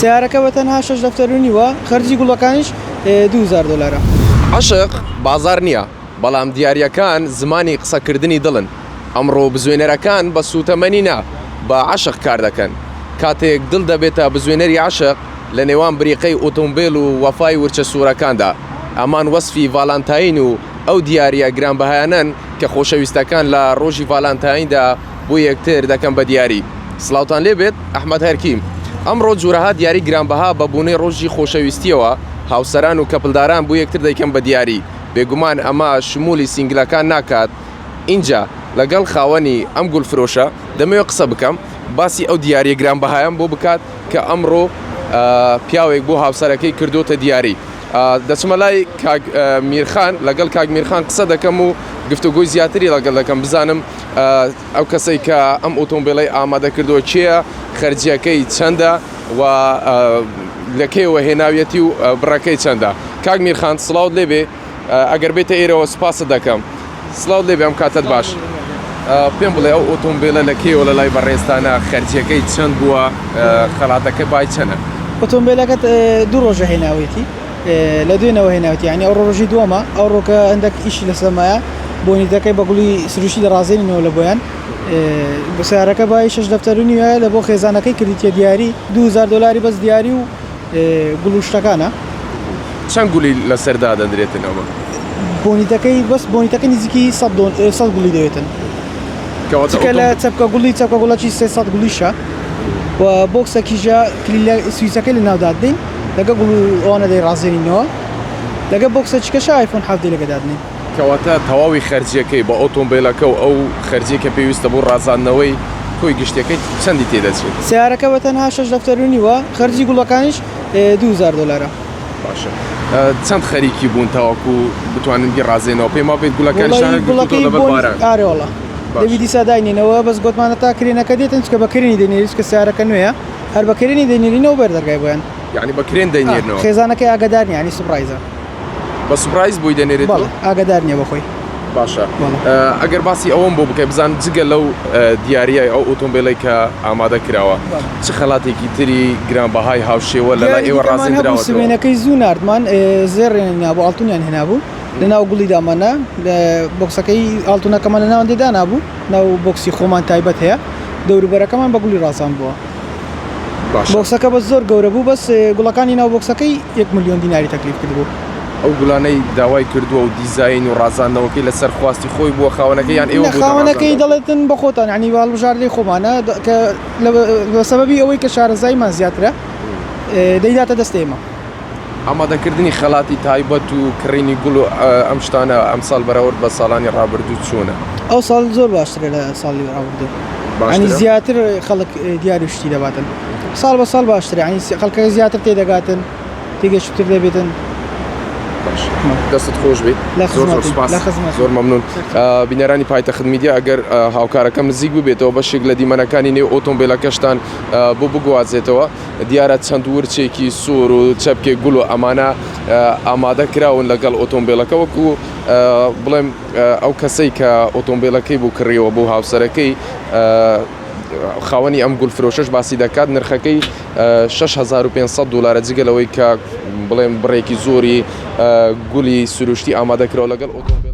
سیارەکە بە تەنها 6 دەفتەرونیوە خەرجی گوڵەکانیش 2000 دلارە. عاشق بازار نییە، بەڵام دیاریەکان زمانی قسەکردنی دڵن. ئەمڕۆ بزوێنەرەکان بە سوتەمەنینا بە عاشق کار دەکەن. کاتێک دڵ دەبێتە بزوێنەری عاشق لە نێوان بریقەی ئۆتۆمبیل و وەفای ورچە سوورەکاندا. ئەمان وەسفی ڤالانتاین و ئەو دیاریە گرانبەهایانن کە خۆشەویستەکان لە ڕۆژی ڤالانتایندا بۆ یەکتر دەکەن بە دیاری. سڵاوتان لێبێت ئەحمەد هەرکیم. ئەمڕۆ جوورەها دیاری گرانبەها بە بوونەی ڕۆژی خۆشەویستیەوە هاوسەران و کەپلداران بۆ یەکتر دەیکەن بە دیاری. بێگومان ئەمە شمولی سینگلەکان ناکات. اینجا لەگەڵ خاوەنی ئەم گولفرۆشە دەمەوێت قسە بکەم باسی ئەو دیاریە گرانبەهایان بۆ بکات کە ئەمڕۆ پیاوێک بۆ هاوسەرەکەی کردوتە دیاری. دەچمە لای کاک میرخان لەگەڵ کاک میرخان قسە دەکەم و گفتوگۆی زیاتری لەگەڵ دەکەم بزانم ئەو کەسەی کە ئەم ئۆتۆمبیلەی ئامادە کردووە چییە، خەرجیەکەی چەندە و لەکەیەوە هێناویەتی و بڕەکەی چەندە. کاک میرخان سڵاوت لێبێ، ئەگەر بێتە ئێرەوە سپاست دەکەم. سڵاوت لێبێ، ئەم کاتت باش. پێم بڵێ ئەو ئۆتۆمبیلە لەکەیەوە لە لای بەڕێستانە خەرجیەکەی چەند بووە، خەڵاتەکە بای چەنە؟ ئۆتۆمبیلەکەت 2 ڕۆژە هێناوێتی لە دوێنەوە هێناوێتی، ینی ئەو ڕۆژی دووەمە ئەو ڕۆکە هەندێک ئیشی لەسەرمایە بۆنیتەکەی بە گوڵی سروشی دەڕازێنینەوە لە بۆیان. سیارەکە بای 6 دەفتەرونیە لە بۆ خێزانەکەی کردیتە دیاری 2000 دلاری بەس دیاری و گوڵ و شتەکانە. چەند گولی لەسەردا دەدرێتنەوە؟ بۆنیتەکەی بەس بۆنیتەکەی نزیکی 100 گوڵی دەوێتن. کە لە چەپکە گوڵەکی 300 گولیشە و بۆکسەکیژە کلیلە سویسەکەی لە ناوداد دێن لەگە گوڵ ئەوانە دەی ڕازێنینەوە لەگە بۆکسە چکەشە ئایفۆن 7 لەگەدادنێن. کەواتە تەواوی خەرجیەکەی بە ئۆتۆمبیلەکە و ئەو خەرجیەکە پێویستە بۆ ڕازاندنەوەی کۆی گشتەکەی چەندی تێدەچێت؟ سیارەکە بە تەنها 6 دەفتەرونیوە خەرجی گوڵەکانیش 2000 دلارە. باشە. چەند خەریکی بوون تاواکو بتوانن بی ڕازێنەوە؟ پێما بێت گوڵەکانیشان باران. ئارێوەڵە دەویدی ساداینینەوە بەس گوتمانە تا کرێنەکە دێتن چکە بەکرێنی دەنێریش کە سیارەکە نوێیە هەر بەکرێنی دەنێرینەوە بەردەرگای بۆیان. یعنی بەکرێن دەنێرنەوە. خێزانەکەی ئاگادار نیە، ینی سوپرایزە. بە سوپرایز بۆی دەنێرێتەوە؟ ئاگادار نییە بەخۆی. باشە. ئەگەر باسی ئەوەم بۆ بکەی بزان جگە لەو دیاریای ئەو ئۆتۆمبیلەی کە ئامادە کراوە چ خەڵاتێکی تری گرانبەهای هاوشێوە لە لای ئێوە ڕازێنراوە؟ سمێنەکەی زوو ناردمان زێڕێنیا بۆ ئاڵتونیان هێنابوو لە ناو گوڵی دامانە لە بۆکسەکەی ئاڵتونەکەمان لە ناوەندێ دانابوو، ناو بۆکسی خۆمان تایبەت هەیە، دەوروبەرەکەمان بە گوڵی ڕازان بووە. بۆکسەکە بە زۆر گەورە بوو بەس گوڵەکانی ناو بۆکسەکەی 1 ملیۆن دیناری تەکلیف کردبوو. ئەو گوڵانەی داوای کردووە و دیزاین و ڕازاندنەوەکەی لەسەر خواستی خۆی بووە خاوەنەکەی یان ئێوە بوو؟ خاوەنەکەی دەڵێتن بە خۆتان، ینی هەڵبژاردنەی خۆمانە کە بە سەبەبی ئەوەی کە شارەزاییمان زیاترە دەیداتە دەست ئێمە. ئامادەکردنی خەڵاتی تایبەت و کڕینی گوڵ و ئەم شتانە ئەمساڵ بەراورد بە ساڵانی ڕابردوو چۆنە؟ ئەو ساڵ زۆر باشترە لە ساڵی ڕابردوو، ینی زیاتر خەڵک دیاری شتی دەباتن. ساڵ بە ساڵ باشترە، ینی خەڵکەکە زیاتر تێدەگاتن، تێگەشتتر دەبێتن. دەستت خۆش بیت، زۆر مەمنون. بینەرانی پایتەخت میدیا ئەگەر هاوکارەکەم نزیک ببێتەوە بەشێک لە دیمەنەکانی نێو ئۆتۆمبیلەکەشتان بۆ بگوازێتەوە دیارە چەند ورچێکی سوور و چەپکێک گوڵ و ئەمانە ئامادە کراون لەگەڵ ئۆتۆمبیلەکە وەکو بڵێم ئەو کەسەی کە ئۆتۆمبیلەکەی بوو کڕیەوە بۆ هاوسەرەکەی خاوەنی ئەم گولفرۆشەش باسی دەکات نرخەکەی 6500 دلارە جگەلەوەی کە بڵێم بڕێکی زۆری گولی سروشتی ئامادە کراوە لەگەڵ ئۆتۆمبیل